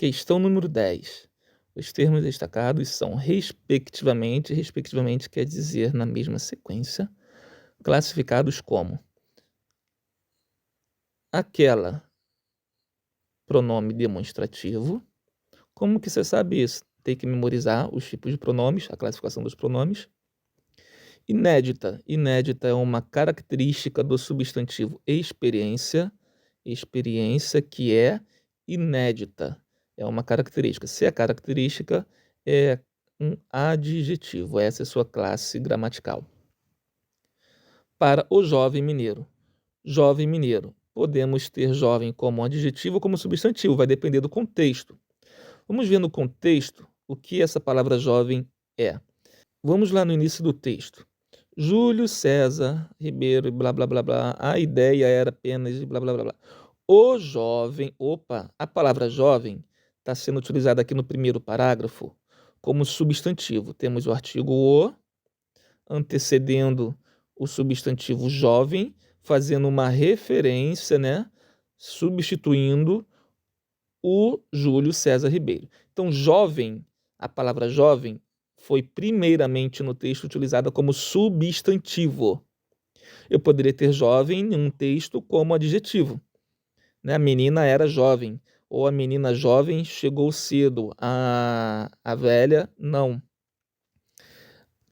Questão número 10. Os termos destacados são respectivamente quer dizer na mesma sequência, classificados como aquela pronome demonstrativo. Como que você sabe isso? Tem que memorizar os tipos de pronomes, a classificação dos pronomes. Inédita. Inédita é uma característica do substantivo experiência. Experiência que é inédita. É uma característica. Se é característica, é um adjetivo. Essa é a sua classe gramatical. Para o jovem mineiro. Jovem mineiro. Podemos ter jovem como adjetivo ou como substantivo. Vai depender do contexto. Vamos ver no contexto o que essa palavra jovem é. Vamos lá no início do texto. Júlio César Ribeiro, blá, blá, blá, blá. A ideia era apenas blá, blá, blá, blá. O jovem, a palavra jovem está sendo utilizada aqui no primeiro parágrafo como substantivo. Temos o artigo o, antecedendo o substantivo jovem, fazendo uma referência, né? Substituindo o Júlio César Ribeiro. Então, jovem, a palavra jovem, foi primeiramente no texto utilizada como substantivo. Eu poderia ter jovem em um texto como adjetivo. Né? A menina era jovem, ou a menina jovem chegou cedo, a velha não.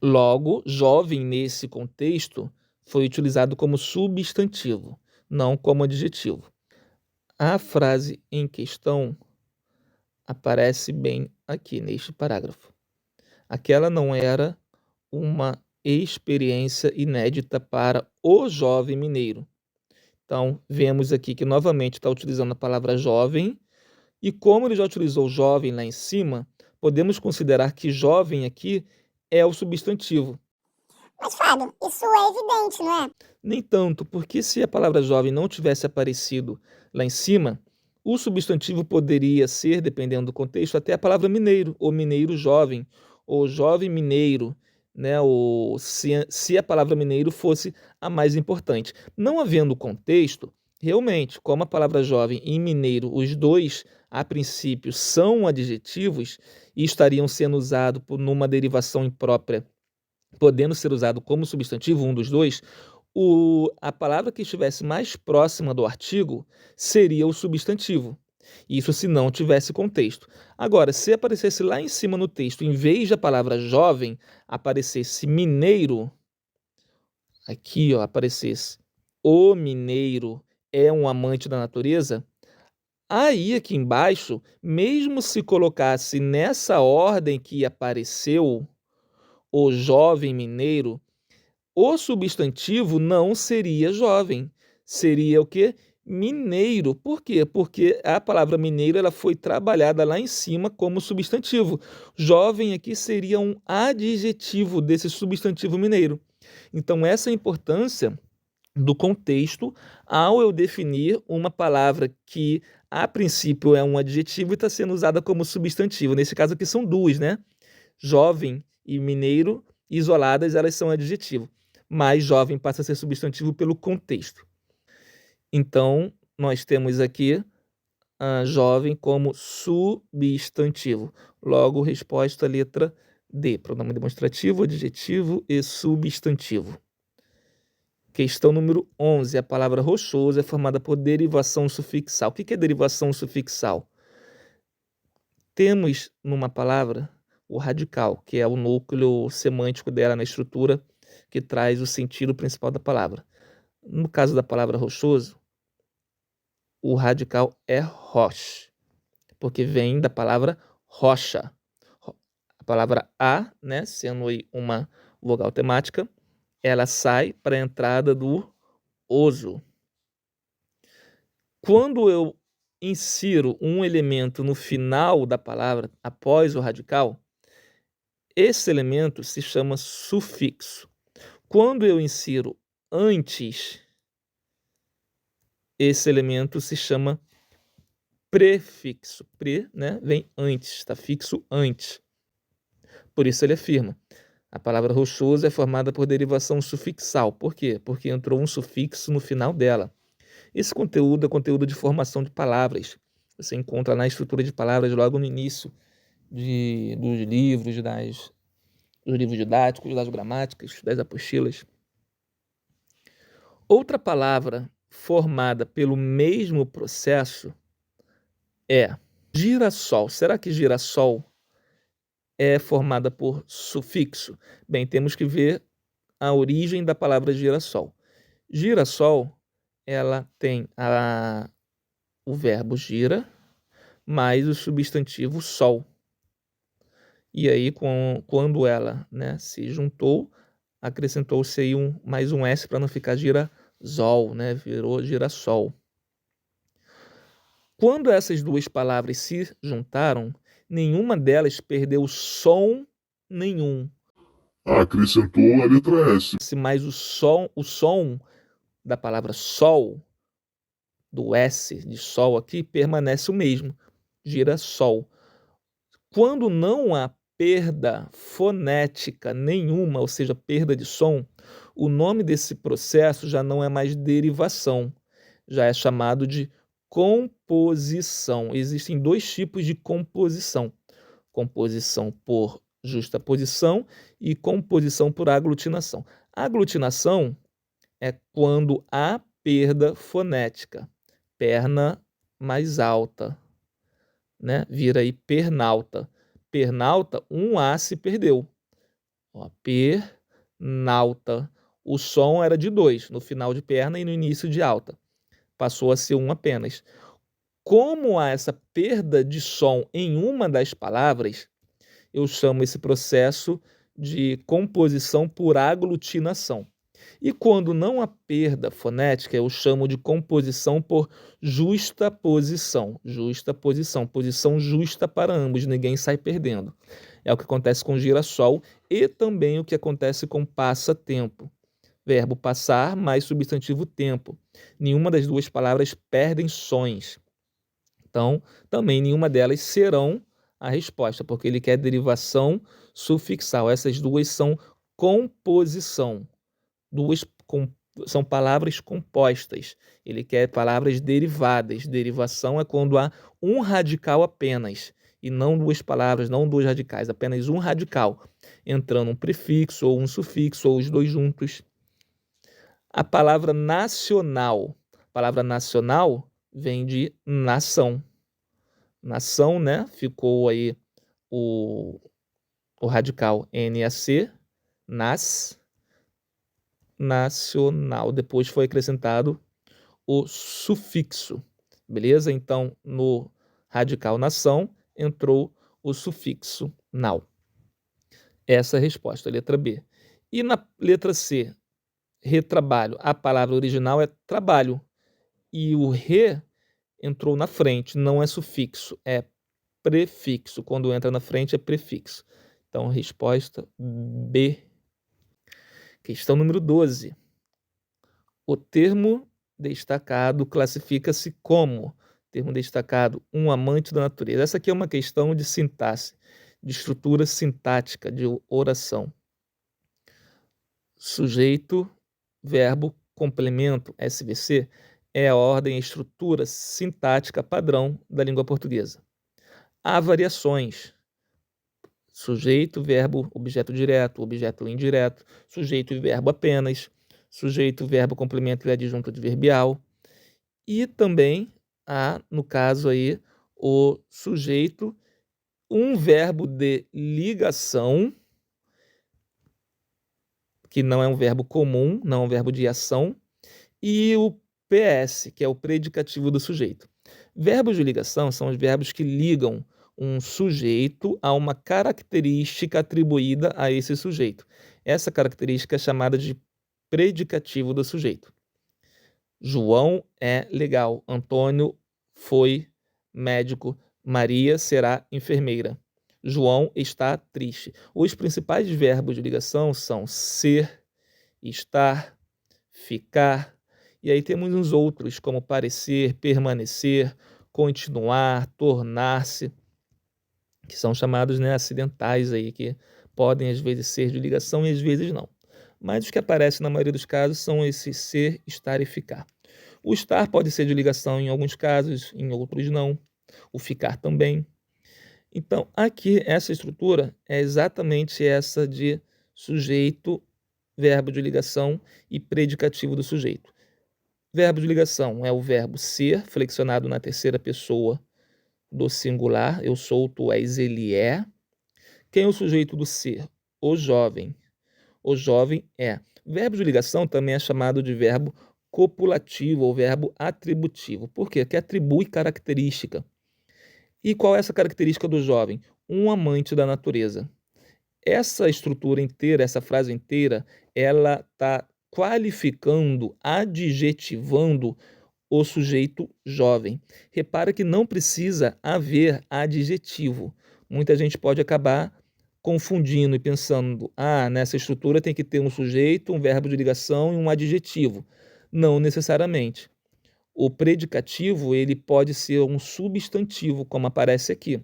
Logo, jovem nesse contexto foi utilizado como substantivo, não como adjetivo. A frase em questão aparece bem aqui neste parágrafo. Aquela não era uma experiência inédita para o jovem mineiro. Então, vemos aqui que novamente está utilizando a palavra jovem, e como ele já utilizou jovem lá em cima, podemos considerar que jovem aqui é o substantivo. Mas, Fábio, isso é evidente, não é? Nem tanto, porque se a palavra jovem não tivesse aparecido lá em cima, o substantivo poderia ser, dependendo do contexto, até a palavra mineiro, ou mineiro jovem, ou jovem mineiro, né? Ou se a palavra mineiro fosse a mais importante. Não havendo contexto, realmente, como a palavra jovem e mineiro, os dois, a princípio, são adjetivos e estariam sendo usados numa derivação imprópria, podendo ser usado como substantivo, um dos dois, a palavra que estivesse mais próxima do artigo seria o substantivo. Isso se não tivesse contexto. Agora, se aparecesse lá em cima no texto, em vez da palavra jovem, aparecesse mineiro, aqui ó, aparecesse o mineiro é um amante da natureza, aí aqui embaixo, mesmo se colocasse nessa ordem que apareceu o jovem mineiro, o substantivo não seria jovem, seria o quê? Mineiro. Por quê? Porque a palavra mineiro ela foi trabalhada lá em cima como substantivo. Jovem aqui seria um adjetivo desse substantivo mineiro. Então, essa é a importância do contexto ao eu definir uma palavra que, a princípio, é um adjetivo e está sendo usada como substantivo. Nesse caso aqui são duas, né? Jovem e mineiro, isoladas, elas são adjetivo. Mas jovem passa a ser substantivo pelo contexto. Então, nós temos aqui jovem como substantivo. Logo, resposta letra D. Pronome demonstrativo, adjetivo e substantivo. Questão número 11. A palavra rochoso é formada por derivação sufixal. O que é derivação sufixal? Temos numa palavra o radical, que é o núcleo semântico dela na estrutura que traz o sentido principal da palavra. No caso da palavra rochoso, o radical é roche, porque vem da palavra rocha. A palavra a, né, sendo aí uma vogal temática, ela sai para a entrada do oso. Quando eu insiro um elemento no final da palavra, após o radical, esse elemento se chama sufixo. Quando eu insiro antes, esse elemento se chama prefixo. Pre, né, vem antes, está fixo antes. Por isso ele afirma. A palavra rochoso é formada por derivação sufixal. Por quê? Porque entrou um sufixo no final dela. Esse conteúdo é conteúdo de formação de palavras. Você encontra na estrutura de palavras logo no início dos livros, dos livros didáticos, das gramáticas, das apostilas. Outra palavra formada pelo mesmo processo é girassol. Será que girassol é formada por sufixo? Bem, temos que ver a origem da palavra girassol. Girassol, ela tem o verbo gira mais o substantivo sol. E aí, quando ela, né, se juntou, acrescentou-se aí mais um S para não ficar girasol, né? Virou girassol. Quando essas duas palavras se juntaram, nenhuma delas perdeu som nenhum. Acrescentou a letra S. Mas o som da palavra sol, do S de sol aqui, permanece o mesmo, girassol. Quando não há perda fonética nenhuma, ou seja, perda de som, o nome desse processo já não é mais derivação, já é chamado de composição. Existem dois tipos de composição: composição por justaposição e composição por aglutinação. A aglutinação é quando há perda fonética, perna mais alta, né? Vira aí pernalta. Pernalta, um A se perdeu. Ó, pernalta. O som era de 2, no final de perna e no início de alta. Passou a ser um apenas. Como há essa perda de som em uma das palavras, eu chamo esse processo de composição por aglutinação. E quando não há perda fonética, eu chamo de composição por justaposição. Justaposição, posição justa para ambos, ninguém sai perdendo. É o que acontece com girassol e também o que acontece com passatempo. Verbo passar mais substantivo tempo. Nenhuma das duas palavras perdem sons. Então, também nenhuma delas serão a resposta, porque ele quer derivação sufixal. Essas duas são composição. São palavras compostas. Ele quer palavras derivadas. Derivação é quando há um radical apenas, e não duas palavras, não dois radicais, apenas um radical, entrando um prefixo ou um sufixo, ou os dois juntos. A palavra nacional. A palavra nacional vem de nação. Nação, né? Ficou aí o radical NAC, nas, nacional. Depois foi acrescentado o sufixo, beleza? Então, no radical nação, entrou o sufixo nal. Essa é a resposta, a letra B. E na letra C, retrabalho, a palavra original é trabalho. E o re entrou na frente, não é sufixo, é prefixo. Quando entra na frente é prefixo. Então, resposta B. Questão número 12. O termo destacado classifica-se como? Termo destacado, um amante da natureza. Essa aqui é uma questão de sintaxe, de estrutura sintática de oração. Sujeito, verbo, complemento, SVC, é a ordem e estrutura sintática padrão da língua portuguesa. Há variações. Sujeito, verbo, objeto direto, objeto indireto, sujeito e verbo apenas, sujeito, verbo, complemento e adjunto adverbial. E também há, no caso aí, o sujeito, um verbo de ligação, que não é um verbo comum, não é um verbo de ação, e o PS, que é o predicativo do sujeito. Verbos de ligação são os verbos que ligam um sujeito a uma característica atribuída a esse sujeito. Essa característica é chamada de predicativo do sujeito. João é legal, Antônio foi médico, Maria será enfermeira. João está triste. Os principais verbos de ligação são ser, estar, ficar, e aí temos uns outros, como parecer, permanecer, continuar, tornar-se, que são chamados, né, acidentais aí, que podem às vezes ser de ligação e às vezes não. Mas os que aparecem na maioria dos casos são esses ser, estar e ficar. O estar pode ser de ligação em alguns casos, em outros não. o ficar também. Então, aqui, essa estrutura é exatamente essa de sujeito, verbo de ligação e predicativo do sujeito. Verbo de ligação é o verbo ser, flexionado na terceira pessoa do singular. Eu sou, tu és, ele é. Quem é o sujeito do ser? O jovem. O jovem é. Verbo de ligação também é chamado de verbo copulativo ou verbo atributivo. Por quê? Que atribui característica. E qual é essa característica do jovem? Um amante da natureza. Essa estrutura inteira, essa frase inteira, ela está qualificando, adjetivando o sujeito jovem. Repara que não precisa haver adjetivo. Muita gente pode acabar confundindo e pensando, nessa estrutura tem que ter um sujeito, um verbo de ligação e um adjetivo. Não necessariamente. O predicativo, ele pode ser um substantivo, como aparece aqui.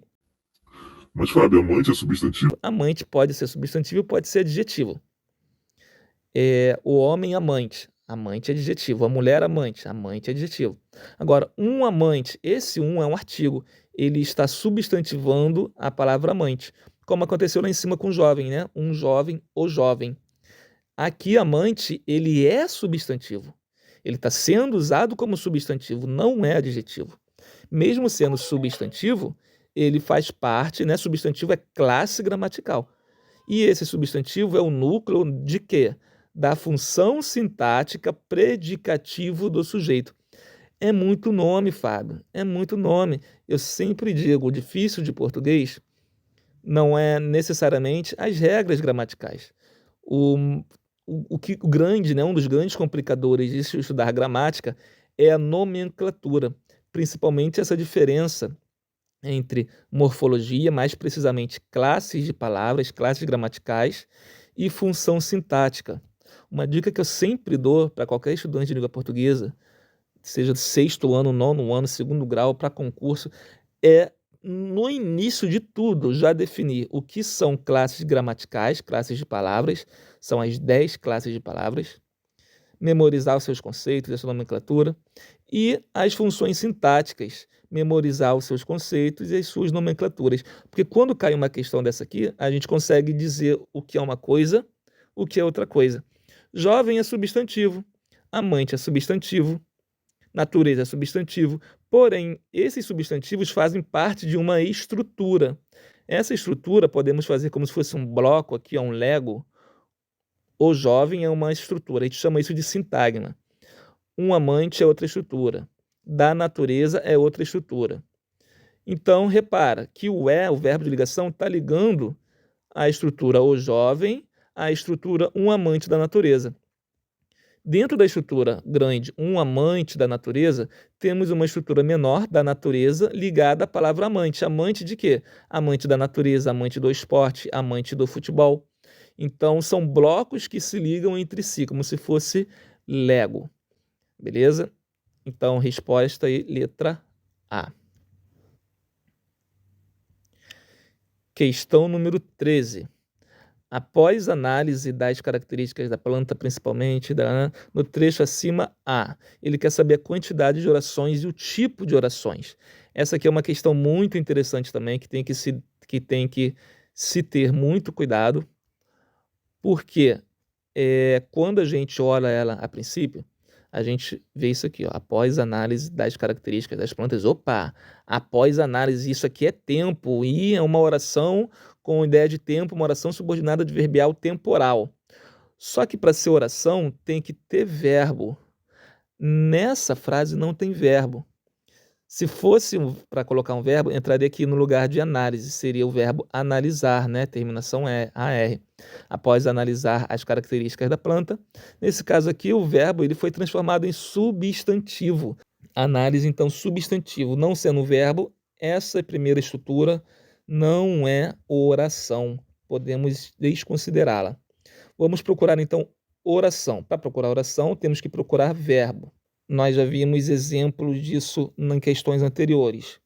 Mas, Fábio, amante é substantivo? Amante pode ser substantivo e pode ser adjetivo. O homem amante, amante é adjetivo. A mulher amante, amante é adjetivo. Agora, um amante, esse um é um artigo. Ele está substantivando a palavra amante, como aconteceu lá em cima com o jovem, né? Um jovem, o jovem. Aqui, amante, ele é substantivo. Ele está sendo usado como substantivo, não é adjetivo. Mesmo sendo substantivo, ele faz parte, né? Substantivo é classe gramatical. E esse substantivo é o núcleo de quê? Da função sintática predicativo do sujeito. É muito nome, Fábio, é muito nome. Eu sempre digo, o difícil de português não é necessariamente as regras gramaticais. O grande, né, um dos grandes complicadores de se estudar gramática é a nomenclatura, principalmente essa diferença entre morfologia, mais precisamente classes de palavras, classes gramaticais e função sintática. Uma dica que eu sempre dou para qualquer estudante de língua portuguesa, seja sexto ano, nono ano, segundo grau, para concurso, é, no início de tudo, já definir o que são classes gramaticais, classes de palavras, são as 10 classes de palavras, memorizar os seus conceitos, essa nomenclatura, e as funções sintáticas, memorizar os seus conceitos e as suas nomenclaturas. Porque quando cai uma questão dessa aqui, a gente consegue dizer o que é uma coisa, o que é outra coisa. Jovem é substantivo, amante é substantivo, natureza é substantivo, porém, esses substantivos fazem parte de uma estrutura. Essa estrutura podemos fazer como se fosse um bloco aqui, um Lego. O jovem é uma estrutura, a gente chama isso de sintagma. Um amante é outra estrutura. Da natureza é outra estrutura. Então, repara que o verbo de ligação, está ligando a estrutura o jovem à estrutura um amante da natureza. Dentro da estrutura grande, um amante da natureza, temos uma estrutura menor da natureza ligada à palavra amante. Amante de quê? Amante da natureza, amante do esporte, amante do futebol. Então, são blocos que se ligam entre si, como se fosse Lego. Beleza? Então, resposta aí, letra A. Questão número 13. Após análise das características da planta, principalmente, no trecho acima A, ele quer saber a quantidade de orações e o tipo de orações. Essa aqui é uma questão muito interessante também, que tem que se ter muito cuidado, porque quando a gente olha ela a princípio, a gente vê isso aqui, ó, após análise das características das plantas. Opa, após análise, isso aqui é tempo, e é uma oração com ideia de tempo, uma oração subordinada adverbial temporal. Só que para ser oração tem que ter verbo. Nessa frase não tem verbo. Se fosse para colocar um verbo, entraria aqui no lugar de análise, seria o verbo analisar, né? Terminação é AR. Após analisar as características da planta, nesse caso aqui o verbo ele foi transformado em substantivo. Análise, então, substantivo, não sendo verbo, essa primeira estrutura não é oração, podemos desconsiderá-la. Vamos procurar então oração. Para procurar oração, temos que procurar verbo. Nós já vimos exemplos disso em questões anteriores.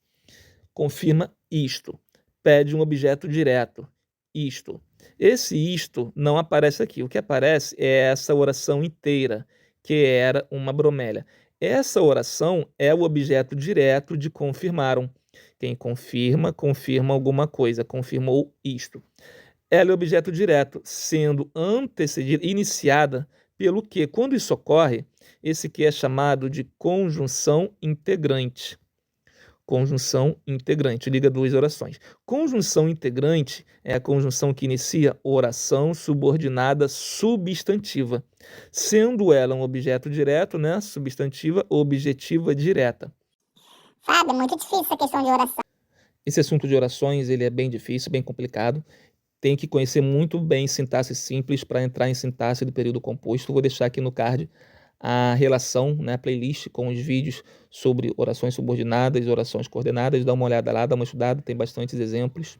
Confirma isto. Pede um objeto direto. Isto. Esse isto não aparece aqui. O que aparece é essa oração inteira, que era uma bromélia. Essa oração é o objeto direto de confirmaram. Quem confirma, confirma alguma coisa, confirmou isto. Ela é objeto direto, sendo antecedida, iniciada pelo que. Quando isso ocorre, esse que é chamado de conjunção integrante. Conjunção integrante, liga duas orações. Conjunção integrante é a conjunção que inicia oração subordinada substantiva, sendo ela um objeto direto, né? Substantiva objetiva direta. Fábio, é muito difícil essa questão de oração. Esse assunto de orações ele é bem difícil, bem complicado. Tem que conhecer muito bem sintaxe simples para entrar em sintaxe do período composto. Vou deixar aqui no card a relação, né, a playlist com os vídeos sobre orações subordinadas, orações coordenadas. Dá uma olhada lá, dá uma estudada, tem bastantes exemplos.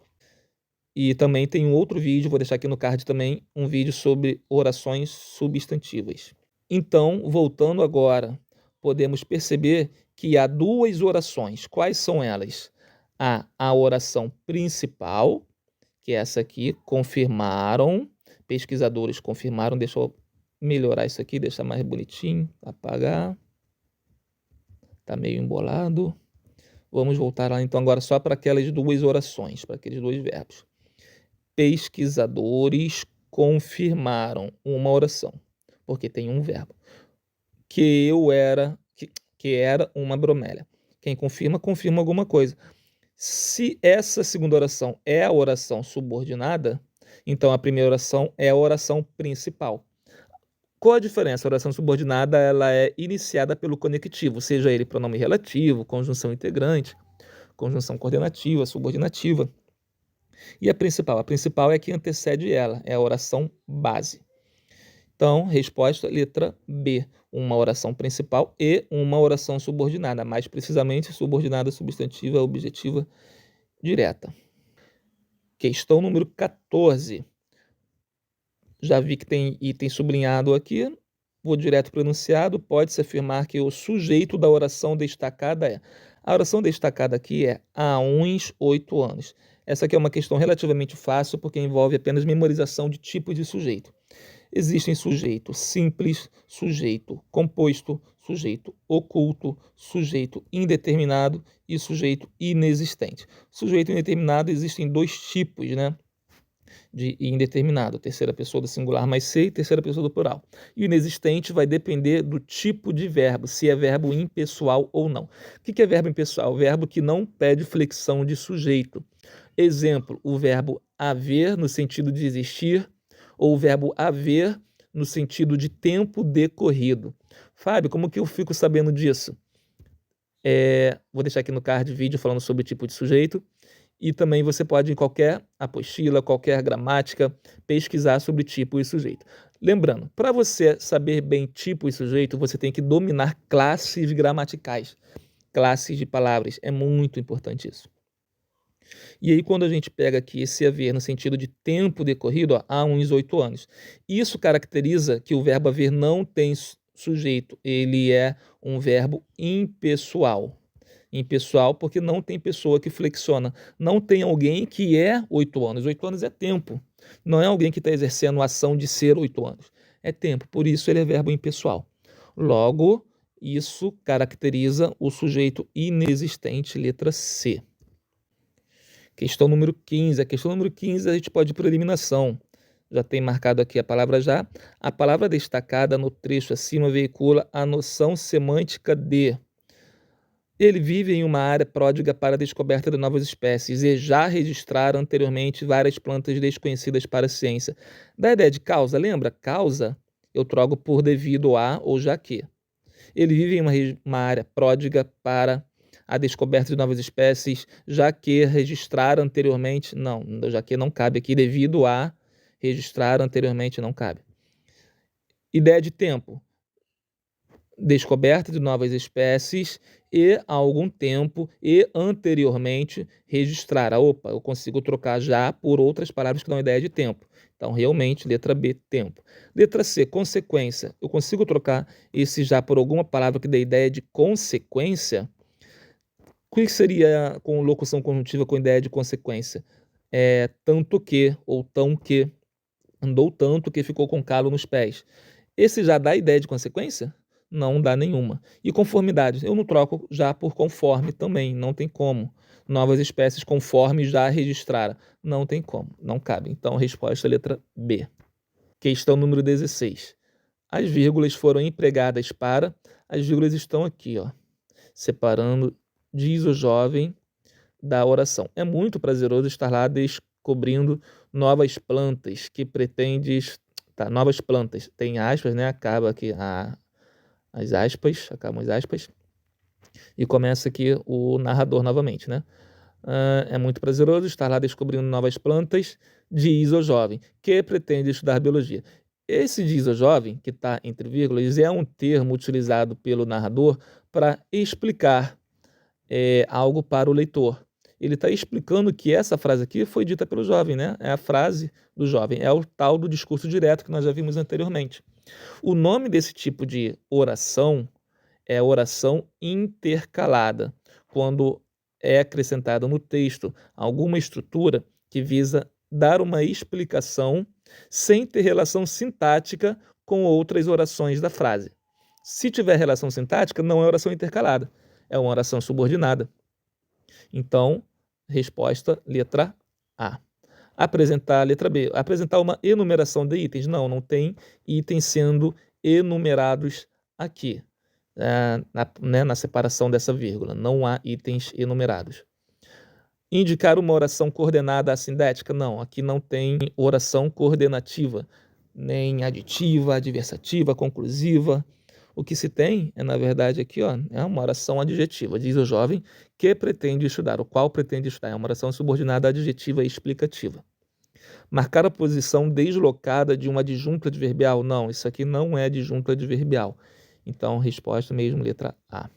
E também tem um outro vídeo, vou deixar aqui no card também, um vídeo sobre orações substantivas. Então, voltando agora, podemos perceber que há duas orações. Quais são elas? Há a oração principal, que é essa aqui, confirmaram, pesquisadores confirmaram, deixa eu melhorar isso aqui, deixar mais bonitinho, apagar, tá meio embolado. Vamos voltar lá então agora só para aquelas duas orações, para aqueles dois verbos. Pesquisadores confirmaram uma oração, porque tem um verbo. Que era uma bromélia. Quem confirma, confirma alguma coisa. Se essa segunda oração é a oração subordinada, então a primeira oração é a oração principal. Qual a diferença? A oração subordinada ela é iniciada pelo conectivo, seja ele pronome relativo, conjunção integrante, conjunção coordenativa, subordinativa. E a principal é a que antecede ela, é a oração base. Então, resposta letra B, uma oração principal e uma oração subordinada, mais precisamente subordinada substantiva objetiva direta. Questão número 14. Já vi que tem item sublinhado aqui, vou direto para o enunciado. Pode-se afirmar que o sujeito da oração destacada é. A oração destacada aqui é há uns 8 anos. Essa aqui é uma questão relativamente fácil porque envolve apenas memorização de tipo de sujeito. Existem sujeito simples, sujeito composto, sujeito oculto, sujeito indeterminado e sujeito inexistente. Sujeito indeterminado existem dois tipos, né? De indeterminado, terceira pessoa do singular mais C e terceira pessoa do plural. E o inexistente vai depender do tipo de verbo, se é verbo impessoal ou não. O que é verbo impessoal? Verbo que não pede flexão de sujeito. Exemplo, o verbo haver no sentido de existir, ou o verbo haver no sentido de tempo decorrido. Fábio, como que eu fico sabendo disso? Vou deixar aqui no card vídeo falando sobre o tipo de sujeito. E também você pode, em qualquer apostila, qualquer gramática, pesquisar sobre tipo e sujeito. Lembrando, para você saber bem tipo e sujeito, você tem que dominar classes gramaticais, classes de palavras. É muito importante isso. E aí, quando a gente pega aqui esse haver no sentido de tempo decorrido, há uns 8 anos. Isso caracteriza que o verbo haver não tem sujeito, ele é um verbo impessoal. Impessoal porque não tem pessoa que flexiona. Não tem alguém que é 8 anos. 8 anos é tempo. Não é alguém que está exercendo a ação de ser 8 anos. É tempo, por isso ele é verbo impessoal. Logo, isso caracteriza o sujeito inexistente, letra C. Questão número 15. A questão número 15 a gente pode ir por eliminação. Já tem marcado aqui a palavra já. A palavra destacada no trecho acima veicula a noção semântica de... Ele vive em uma área pródiga para a descoberta de novas espécies e já registraram anteriormente várias plantas desconhecidas para a ciência. Da ideia de causa, lembra? Causa eu troco por devido a ou já que. Ele vive em uma área pródiga para a descoberta de novas espécies, já que registraram anteriormente... Não, já que não cabe aqui. Devido a registrar anteriormente não cabe. Ideia de tempo. Descoberta de novas espécies e há algum tempo e anteriormente registrar. Opa, eu consigo trocar já por outras palavras que dão ideia de tempo. Então, realmente, letra B, tempo. Letra C, consequência. Eu consigo trocar esse já por alguma palavra que dê ideia de consequência? O que seria com locução conjuntiva com ideia de consequência? Tanto que ou tão que. Andou tanto que ficou com calo nos pés. Esse já dá ideia de consequência? Não dá nenhuma. E conformidade, eu não troco já por conforme também, não tem como. novas espécies conforme já registrara. Não tem como, não cabe. Então, resposta letra B. Questão número 16. As vírgulas foram empregadas para... As vírgulas estão aqui, ó, separando, diz o jovem, da oração. É muito prazeroso estar lá descobrindo novas plantas que pretendes... Tá, novas plantas. Tem aspas, né? Acaba aqui as aspas, acabam as aspas. E começa aqui o narrador novamente, né? É muito prazeroso estar lá descobrindo novas plantas, diz o jovem, que pretende estudar biologia. Esse diz o jovem, que está entre vírgulas, é um termo utilizado pelo narrador para explicar algo para o leitor. Ele está explicando que essa frase aqui foi dita pelo jovem, né? É a frase do jovem, é o tal do discurso direto que nós já vimos anteriormente. O nome desse tipo de oração é oração intercalada, quando é acrescentada no texto alguma estrutura que visa dar uma explicação sem ter relação sintática com outras orações da frase. Se tiver relação sintática, não é oração intercalada, é uma oração subordinada. Então, resposta letra A. Apresentar, letra B. Apresentar uma enumeração de itens. Não tem itens sendo enumerados aqui, na separação dessa vírgula. Não há itens enumerados. Indicar uma oração coordenada assindética? Não, aqui não tem oração coordenativa, nem aditiva, adversativa, conclusiva. O que se tem na verdade, aqui, ó, é uma oração adjetiva. Diz o jovem que pretende estudar, o qual pretende estudar. É uma oração subordinada adjetiva e explicativa. Marcar a posição deslocada de uma adjunta adverbial? Não, isso aqui não é adjunta adverbial. Então, resposta mesmo, letra A.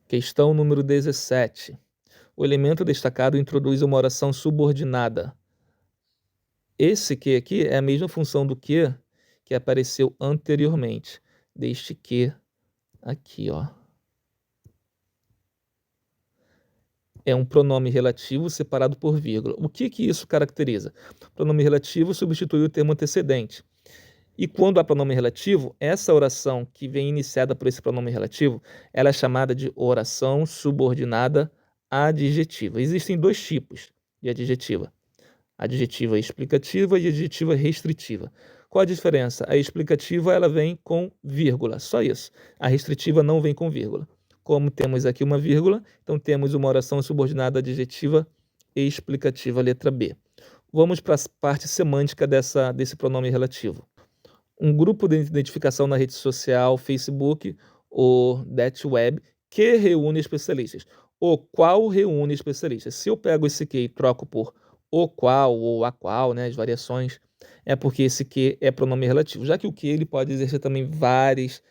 Questão número 17. O elemento destacado introduz uma oração subordinada. Esse que aqui é a mesma função do que apareceu anteriormente. Deste que aqui, ó. É um pronome relativo separado por vírgula. O que isso caracteriza? O pronome relativo substitui o termo antecedente. E quando há pronome relativo, essa oração que vem iniciada por esse pronome relativo, ela é chamada de oração subordinada adjetiva. Existem dois tipos de adjetiva. Adjetiva explicativa e adjetiva restritiva. Qual a diferença? A explicativa ela vem com vírgula, só isso. A restritiva não vem com vírgula. Como temos aqui uma vírgula, então temos uma oração subordinada adjetiva explicativa, letra B. Vamos para a parte semântica desse pronome relativo. Um grupo de identificação na rede social, Facebook ou Web, que reúne especialistas. O qual reúne especialistas. Se eu pego esse que e troco por o qual ou a qual, né, as variações, é porque esse que é pronome relativo, já que o que ele pode exercer também várias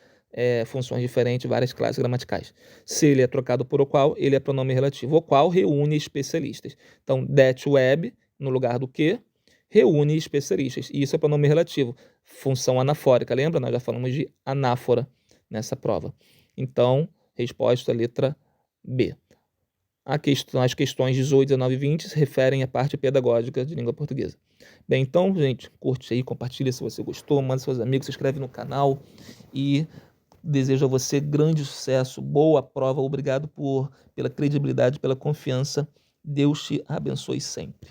funções diferentes, várias classes gramaticais. Se ele é trocado por o qual, ele é pronome relativo. O qual reúne especialistas. Então, Web, no lugar do que, reúne especialistas. E isso é pronome relativo. Função anafórica, lembra? Nós já falamos de anáfora nessa prova. Então, resposta letra B. As questões 18, 19 e 20 se referem à parte pedagógica de língua portuguesa. Bem, então, gente, curte aí, compartilha se você gostou, manda seus amigos, se inscreve no canal e desejo a você grande sucesso, boa prova, obrigado pela credibilidade, pela confiança. Deus te abençoe sempre.